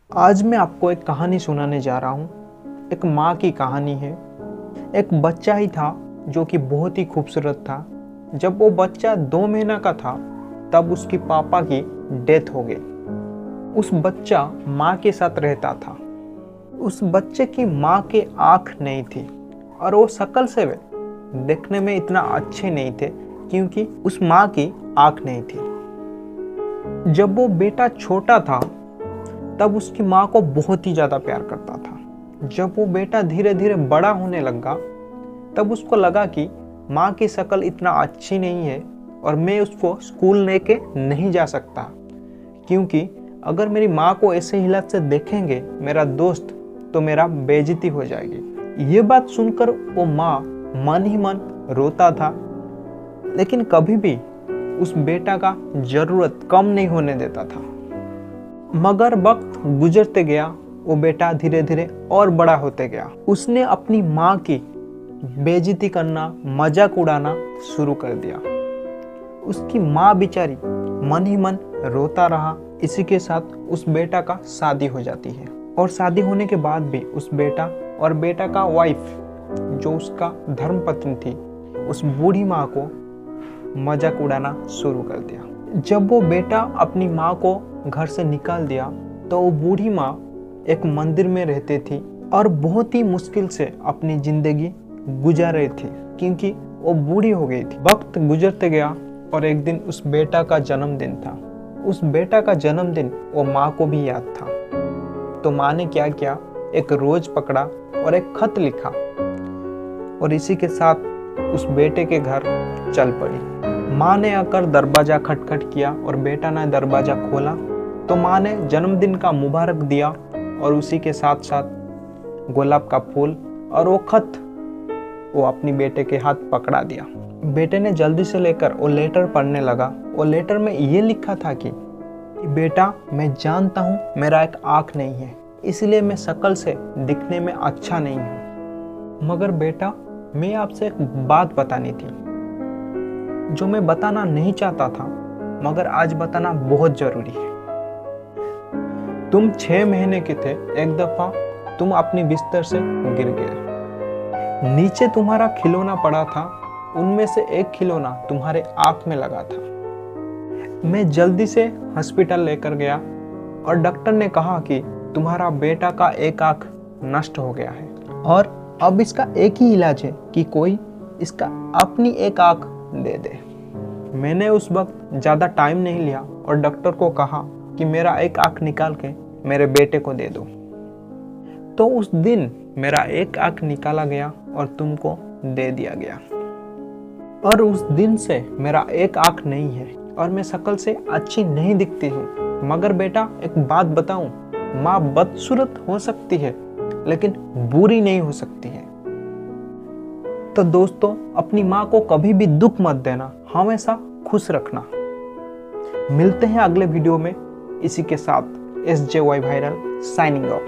आज मैं आपको एक कहानी सुनाने जा रहा हूँ। एक माँ की कहानी है। एक बच्चा ही था जो कि बहुत ही खूबसूरत था। जब वो बच्चा 2 महीना का था तब उसकी पापा की डेथ हो गई। उस बच्चा माँ के साथ रहता था। उस बच्चे की माँ के आँख नहीं थी और वो शक्ल से वे देखने में इतना अच्छे नहीं थे क्योंकि उस माँ की आँख नहीं थी। जब वो बेटा छोटा था तब उसकी माँ को बहुत ही ज़्यादा प्यार करता था। जब वो बेटा धीरे धीरे बड़ा होने लगा तब उसको लगा कि माँ की शक्ल इतना अच्छी नहीं है और मैं उसको स्कूल लेके नहीं जा सकता क्योंकि अगर मेरी माँ को ऐसे हालत से देखेंगे मेरा दोस्त तो मेरा बेइज्जती हो जाएगी। ये बात सुनकर वो माँ मन ही मन रोता था, लेकिन कभी भी उस बेटा का ज़रूरत कम नहीं होने देता था। मगर वक्त गुजरते गया, वो बेटा धीरे धीरे और बड़ा होते गया। उसने अपनी माँ की बेइज्जती करना, मजाक उड़ाना शुरू कर दिया। उसकी माँ बेचारी मन ही मन रोता रहा। इसी के साथ उस बेटा का शादी हो जाती है और शादी होने के बाद भी उस बेटा और बेटा का वाइफ जो उसका धर्मपत्नी थी उस बूढ़ी माँ को मजाक उड़ाना शुरू कर दिया। जब वो बेटा अपनी माँ को घर से निकाल दिया तो वो बूढ़ी माँ एक मंदिर में रहती थी और बहुत ही मुश्किल से अपनी जिंदगी गुजार रही थी क्योंकि वो बूढ़ी हो गई थी। वक्त गुजरते गया और एक दिन उस बेटा का जन्मदिन था। उस बेटा का जन्मदिन वो माँ को भी याद था। तो माँ ने क्या किया, एक रोज पकड़ा और एक खत लिखा और इसी के साथ उस बेटे के घर चल पड़ी। माँ ने आकर दरवाजा खटखट किया और बेटा ने दरवाजा खोला तो माँ ने जन्मदिन का मुबारक दिया और उसी के साथ साथ गुलाब का फूल और वो खत वो अपनी बेटे के हाथ पकड़ा दिया। बेटे ने जल्दी से लेकर वो लेटर पढ़ने लगा। वो लेटर में ये लिखा था कि बेटा, मैं जानता हूँ मेरा एक आँख नहीं है, इसलिए मैं शक्ल से दिखने में अच्छा नहीं हूँ, मगर बेटा मैं आपसे एक बात बतानी थी जो मैं बताना नहीं चाहता था मगर आज बताना बहुत जरूरी है। तुम 6 महीने के थे, एक दफा तुम अपनी बिस्तर से गिर गए। नीचे तुम्हारा खिलौना पड़ा था, उनमें से एक खिलौना तुम्हारे आँख में लगा था। मैं जल्दी से हॉस्पिटल लेकर गया और डॉक्टर ने कहा कि तुम्हारा बेटा का एक आँख नष्ट हो गया है और अब इसका एक ही इलाज है कि कोई इसका अपनी एक आँख दे दे। मैंने उस वक्त ज़्यादा टाइम नहीं लिया और डॉक्टर को कहा कि मेरा एक आँख निकाल के मेरे बेटे को दे दो। तो उस दिन मेरा एक आँख निकाला गया और तुमको दे दिया गया और उस दिन से मेरा एक आँख नहीं है और मैं शक्ल से अच्छी नहीं दिखती हूँ। मगर बेटा एक बात बताऊं, माँ बदसूरत हो सकती है लेकिन बुरी नहीं हो सकती है। तो दोस्तों, अपनी माँ को कभी भी दुख मत देना, हमेशा खुश रखना। मिलते हैं अगले वीडियो में। इसी के साथ SJY वायरल साइनिंग ऑफ।